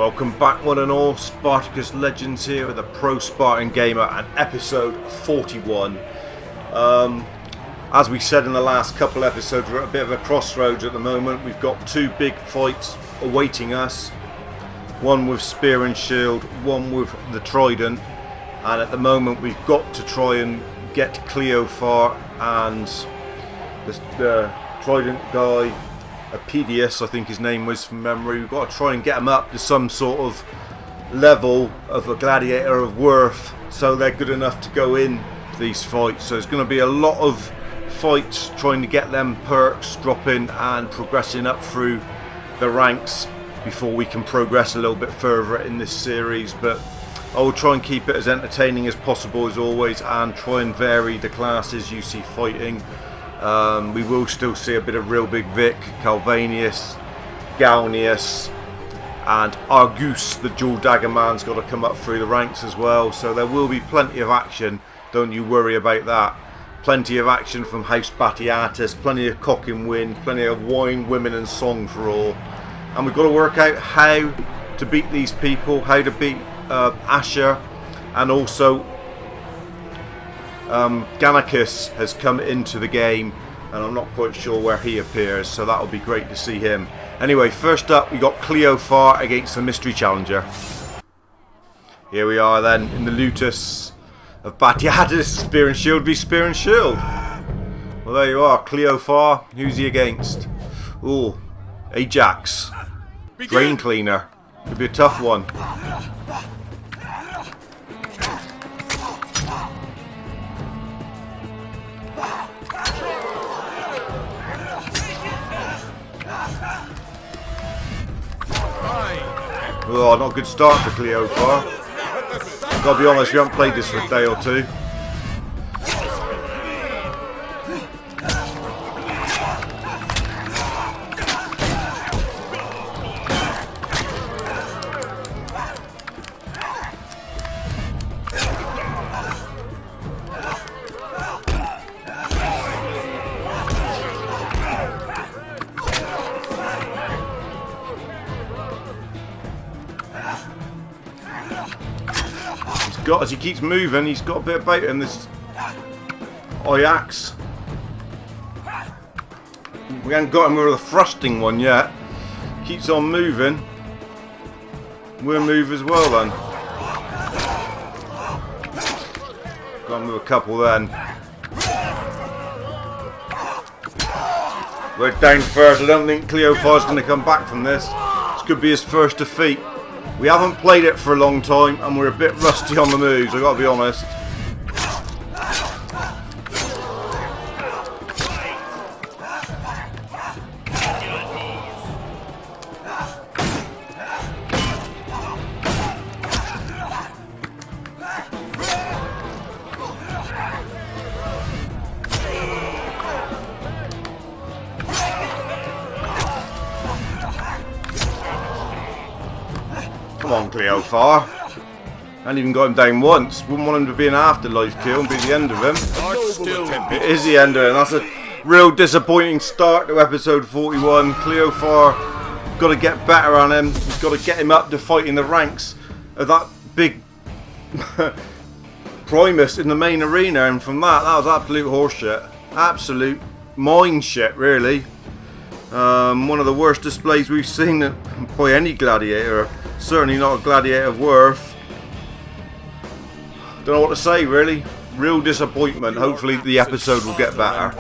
Welcome back one and all, Spartacus Legends here with the TheProSpartanGamer and episode 41. As we said in the last couple episodes, we're at a bit of a crossroads at the moment. We've got two big fights awaiting us. One with spear and shield, one with the trident. And at the moment we've got to try and get Cleophar and the trident guy, Batiatus, I think his name was from memory. We've got to try and get them up to some sort of level of a gladiator of worth so they're good enough to go in these fights. So there's going to be a lot of fights trying to get them perks dropping and progressing up through the ranks before we can progress a little bit further in this series. But I will try and keep it as entertaining as possible as always and try and vary the classes you see fighting. We will still see a bit of real big Vic, Calvanius, Galnius, and Argus, the dual dagger man's got to come up through the ranks as well. So there will be plenty of action, don't you worry about that. Plenty of action from House Batiatus, plenty of cock and wind, plenty of wine, women and song for all. And we've got to work out how to beat these people, how to beat Asher, and also Gannicus has come into the game and I'm not quite sure where he appears, so that'll be great to see him. Anyway, first up we got Cleophar against the mystery challenger. Here we are then in the Lutus of Batiatus, spear and shield v spear and shield. Well, there you are, Cleophar. Who's he against? Ooh, Ajax, grain cleaner. Could be a tough one. Oh, not a good start for Cleophar. Gotta be honest, we haven't played this for a day or two. As he keeps moving, he's got a bit of bait in this Ajax. We haven't got him with a thrusting one yet. Keeps on moving. We'll move as well then. Got him with a couple then. We're down first. I don't think Cleophar's going to come back from this. This could be his first defeat. We haven't played it for a long time and we're a bit rusty on the moves, I've got to be honest. Come on, Cleophar. I haven't even got him down once. Wouldn't want him to be an afterlife kill and be the end of him. It is the end of him. That's a real disappointing start to episode 41. Cleophar, got to get better on him. We've got to get him up to fighting the ranks of that big Primus in the main arena. And from that was absolute horseshit. Absolute mine shit, really. One of the worst displays we've seen by any gladiator. Certainly not a gladiator of worth. Don't know what to say really. Real disappointment. Hopefully the episode will get better.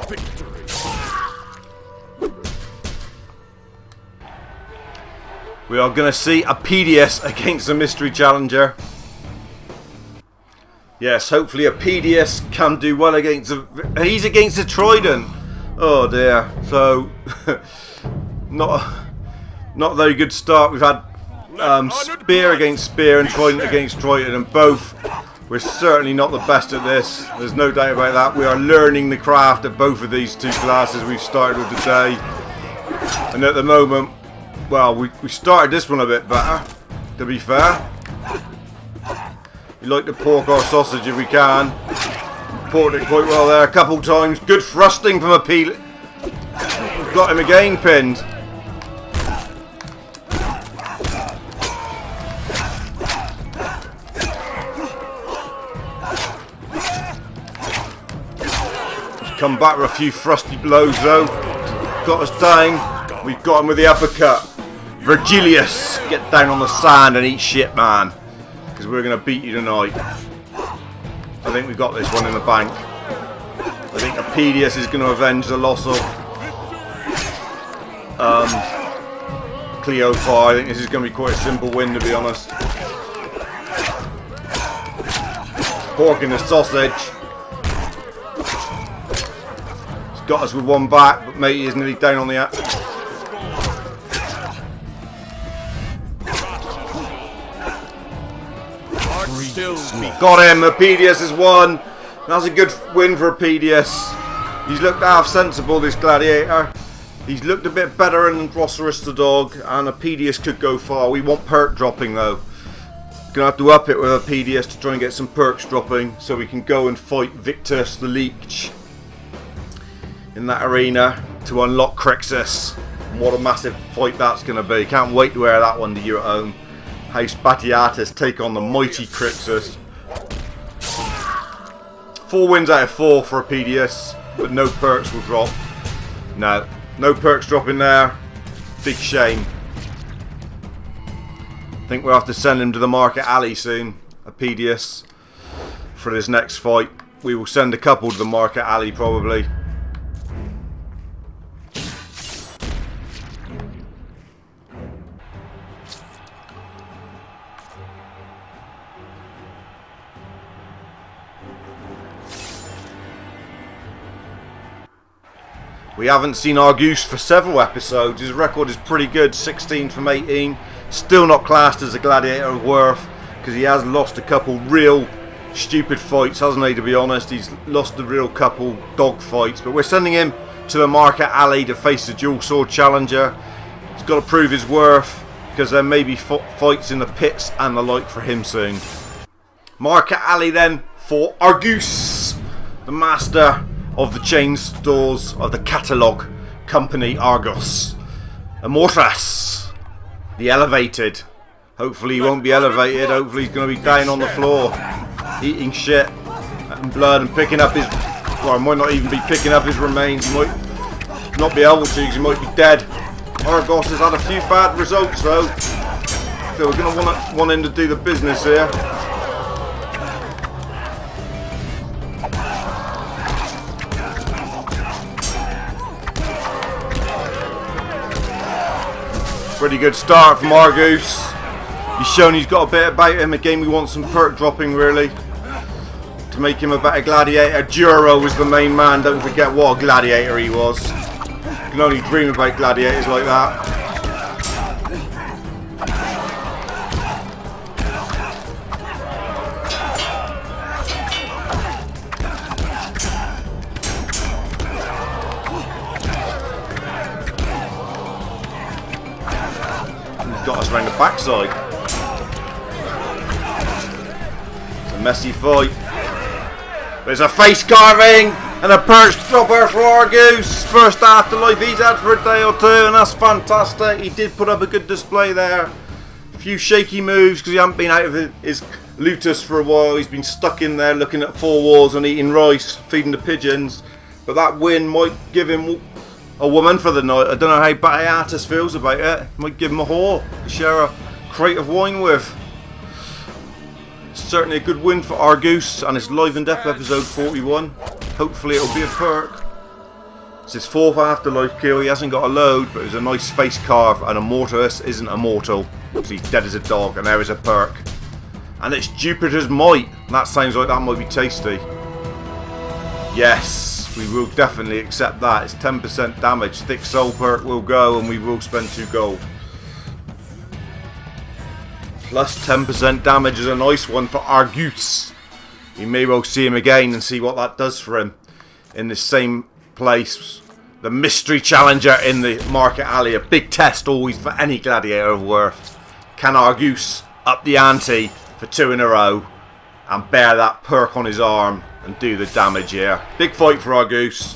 We are going to see Batiatus against the mystery challenger. Yes, hopefully Batiatus can do well against he's against the trident. Oh dear. So not a very good start. We've had spear against spear and trident against trident, and both we're certainly not the best at this. There's no doubt about that. We are learning the craft of both of these two classes we've started with today, and at the moment, well, we started this one a bit better, to be fair. We like to pork our sausage if we can. Porked it quite well there a couple times. Good thrusting from Batiatus. Got him again pinned. Come back with a few thrusty blows though. Got us down. We've got him with the uppercut. VERGILIUS, get down on the sand and eat shit, man. Because we're going to beat you tonight. I think we've got this one in the bank. I think Batiatus is going to avenge the loss of Cleophar. I think this is going to be quite a simple win, to be honest. Pork in the sausage. He's got us with one back, but matey is nearly down on the Got him. Batiatus has won. That's a good win for Batiatus. He's looked half sensible, this gladiator. He's looked a bit better than Rosserus the dog, and Batiatus could go far. We want perk dropping though. Gonna have to up it with Batiatus to try and get some perks dropping, so we can go and fight Victus the Leech in that arena to unlock Crixus. And what a massive fight that's gonna be. Can't wait to wear that one to you at home. House Batiatus take on the mighty Crixus. 4 wins out of 4 for Batiatus, but no perks will drop. No perks dropping there. Big shame. I think we'll have to send him to the market alley soon, Batiatus, for this next fight. We will send a couple to the market alley probably. We haven't seen Argus for several episodes. His record is pretty good, 16 from 18. Still not classed as a gladiator of worth, because he has lost a couple real stupid fights, hasn't he, to be honest. He's lost a real couple dog fights. But we're sending him to the market alley to face the dual sword challenger. He's got to prove his worth, because there may be fights in the pits and the like for him soon. Market alley then for Argus, the master of the chain stores of the catalogue company Argos. IMMORATUS, the elevated. Hopefully he won't be elevated. Hopefully he's going to be down on the floor, eating shit and blood and picking up his... Well, he might not even be picking up his remains. He might not be able to because he might be dead. Argos has had a few bad results though, so we're going to want him to do the business here. Pretty good start from Argus. He's shown he's got a bit about him. Again, we want some perk dropping really to make him a better gladiator. Duro was the main man. Don't forget what a gladiator he was. You can only dream about gladiators like that. Got us around the backside. It's a messy fight. There's a face carving and a perch dropper for Argus. First afterlife he's had for a day or two, and that's fantastic. He did put up a good display there. A few shaky moves because he hasn't been out of his lutus for a while. He's been stuck in there looking at 4 walls and eating rice, feeding the pigeons. But that win might give him a woman for the night. I don't know how Batiatus feels about it. Might give him a whore to share a crate of wine with. Certainly a good win for Argus, and it's livened up episode 41. Hopefully it'll be a perk. It's his 4th afterlife kill. He hasn't got a load, but it was a nice face carve, and IMMORATUS isn't immortal because he's dead as a dog, and there is a perk. And it's Jupiter's Might. That sounds like that might be tasty. Yes. We will definitely accept that. It's 10% damage. Thick soul perk will go, and we will spend 2 gold. Plus 10% damage is a nice one for Argus. We may well see him again and see what that does for him in the same place. The mystery challenger in the market alley. A big test always for any gladiator of worth. Can Argus up the ante for 2 in a row and bear that perk on his arm and do the damage here? Big fight for Argus.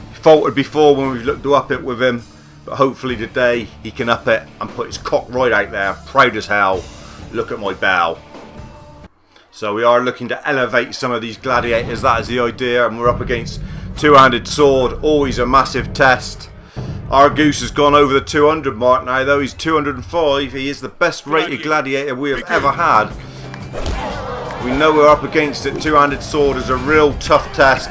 He faltered before when we've looked to up it with him, but hopefully today he can up it and put his cock right out there, proud as hell. Look at my bow. So we are looking to elevate some of these gladiators. That is the idea, and we're up against Two-handed sword, always a massive test. Our goose has gone over the 200 mark now, though. He's 205. He is the best rated gladiator we have ever had. We know we're up against it. Two-handed sword is a real tough test.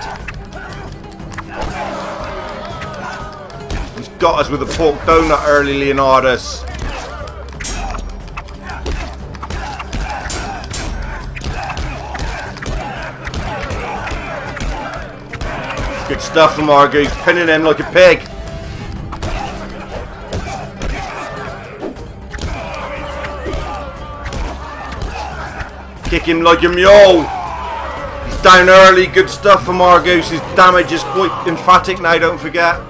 He's got us with a pork donut early, Leonardus. Good stuff from our goose, pinning him like a pig. Kick him like a mule. He's down early. Good stuff from our goose. His damage is quite emphatic now, don't forget.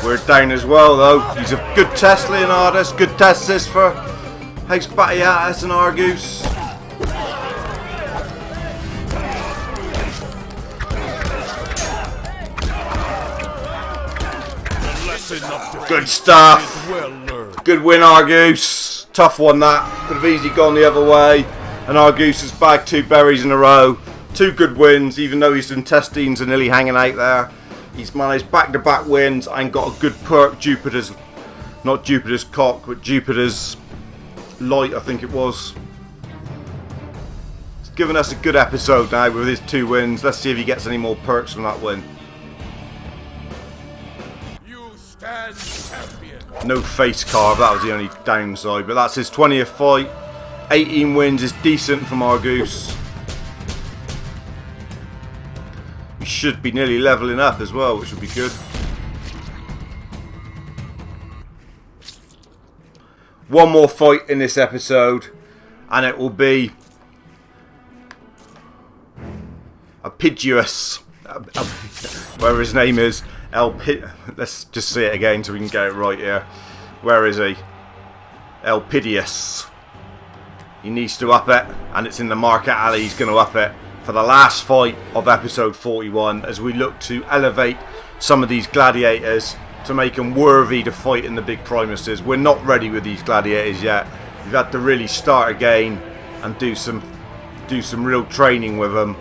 We're down as well, though. He's a good test, Leonardus. Good test this for House Batiatus and our goose. Good stuff. Good win, our goose. Tough one, that. Could have easily gone the other way. And our goose has bagged 2 berries in a row. 2 good wins, even though his intestines are nearly hanging out there. He's managed back-to-back wins and got a good perk. Jupiter's, not Jupiter's cock, but Jupiter's light, I think it was. He's given us a good episode now with his 2 wins. Let's see if he gets any more perks from that win. You stand champion. No face carve, that was the only downside, but that's his 20th fight. 18 wins is decent from our goose. We should be nearly leveling up as well, which would be good. One more fight in this episode, and it will be Batiatus, whatever his name is. Let's just say it again so we can get it right here. Where is he? Batiatus. He needs to up it, and it's in the market alley. He's going to up it for the last fight of episode 41, as we look to elevate some of these gladiators to make them worthy to fight in the big Primuses. We're not ready with these gladiators yet. We've had to really start again and do some real training with them,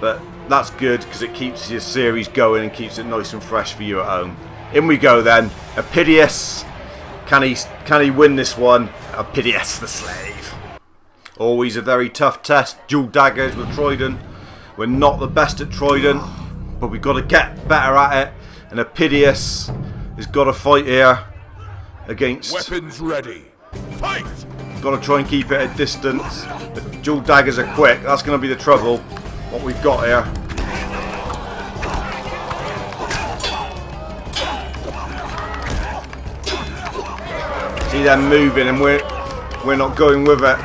but that's good because it keeps your series going and keeps it nice and fresh for you at home. In we go then. Batiatus, can he win this one? Batiatus the slave. Always a very tough test. Dual daggers with Trident. We're not the best at Trident, but we've got to get better at it. And Batiatus has got to fight here against. Weapons ready. Fight! Got to try and keep it at distance. The dual daggers are quick. That's going to be the trouble. What we've got here. See them moving, and we're not going with it.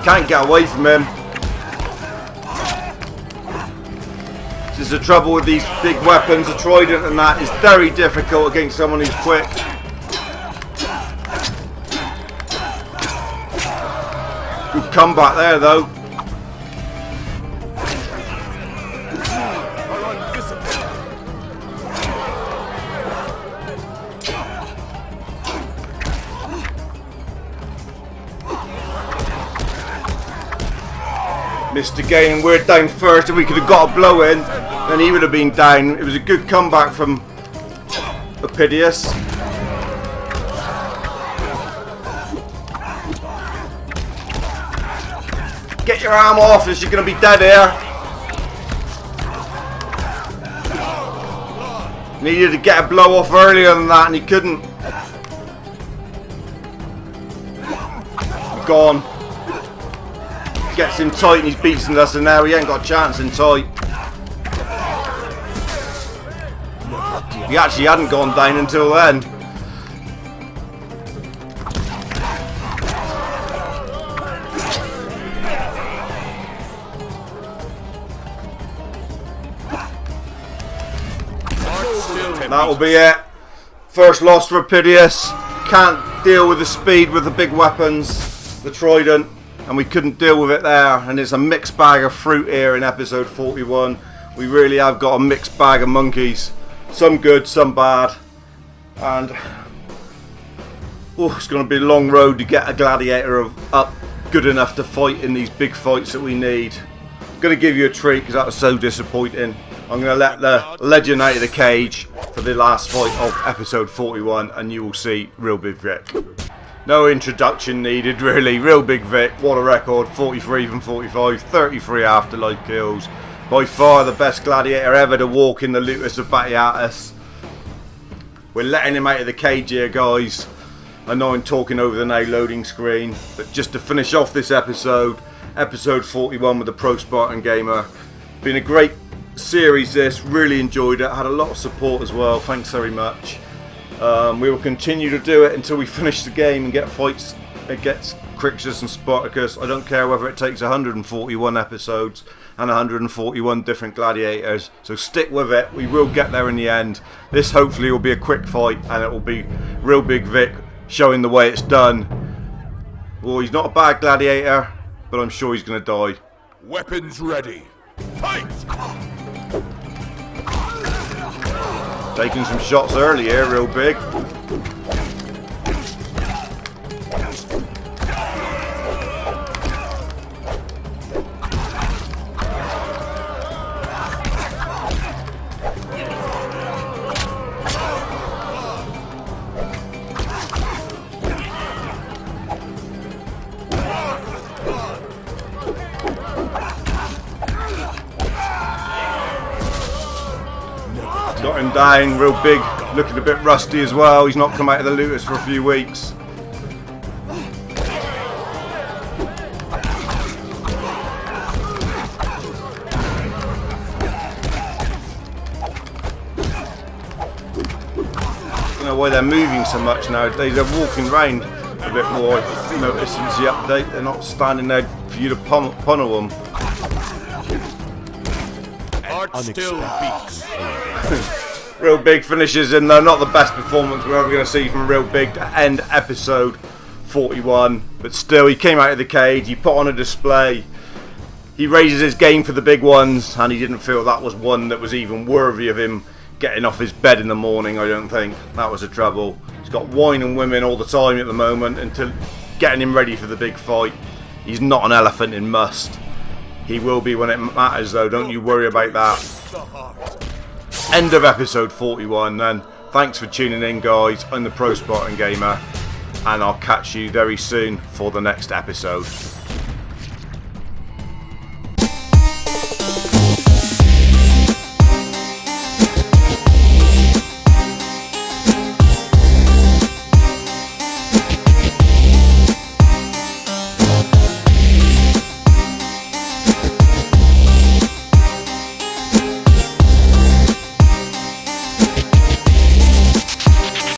Can't get away from him. This is the trouble with these big weapons. The Trident and that is very difficult against someone who's quick. Good comeback there, though. Missed again, and we're down first. If we could have got a blow in, then he would have been down. It was a good comeback from Batiatus. Get your arm off, as you're going to be dead here. Needed to get a blow off earlier than that, and he couldn't. Gone. Gets him tight and he's beating us, and now he ain't got a chance in tight. He actually hadn't gone down until then. That'll be it. First loss for Batiatus. Can't deal with the speed with the big weapons, the Trident. And we couldn't deal with it there, and it's a mixed bag of fruit here in episode 41. We really have got a mixed bag of monkeys. Some good, some bad. And it's going to be a long road to get a gladiator up good enough to fight in these big fights that we need. I'm going to give you a treat because that was so disappointing. I'm going to let the legend out of the cage for the last fight of episode 41, and you will see Real Big Vic. No introduction needed really. Real Big Vic, what a record. 43 from 45, 33 afterlife kills. By far the best gladiator ever to walk in the Lutus of Batiatus. We're letting him out of the cage here, guys. I know I'm talking over the now loading screen, but just to finish off this episode, episode 41 with the TheProSpartanGamer. Been a great series this, really enjoyed it, had a lot of support as well, thanks very much. We will continue to do it until we finish the game and get fights against Crixus and Spartacus. I don't care whether it takes 141 episodes and 141 different gladiators, so stick with it, we will get there in the end. This hopefully will be a quick fight and it will be Real Big Vic showing the way it's done. Well, he's not a bad gladiator, but I'm sure he's going to die. Weapons ready. Fight! Taking some shots early here, Real Big. Got him down, Real Big, looking a bit rusty as well. He's not come out of the Lutus for a few weeks. I don't know why they're moving so much nowadays. They're walking around a bit more. I've noticed since the update, they're not standing there for you to pummel them. Heart still beats. Real Big finishes in there. Not the best performance we're ever going to see from Real Big to end episode 41. But still, he came out of the cage, he put on a display. He raises his game for the big ones, and he didn't feel that was one that was even worthy of him getting off his bed in the morning, I don't think. That was the trouble. He's got wine and women all the time at the moment until getting him ready for the big fight. He's not an elephant in must. He will be when it matters though, don't you worry about that. End of episode 41 then. Thanks for tuning in, guys. I'm the TheProSpartanGamer, and I'll catch you very soon for the next episode.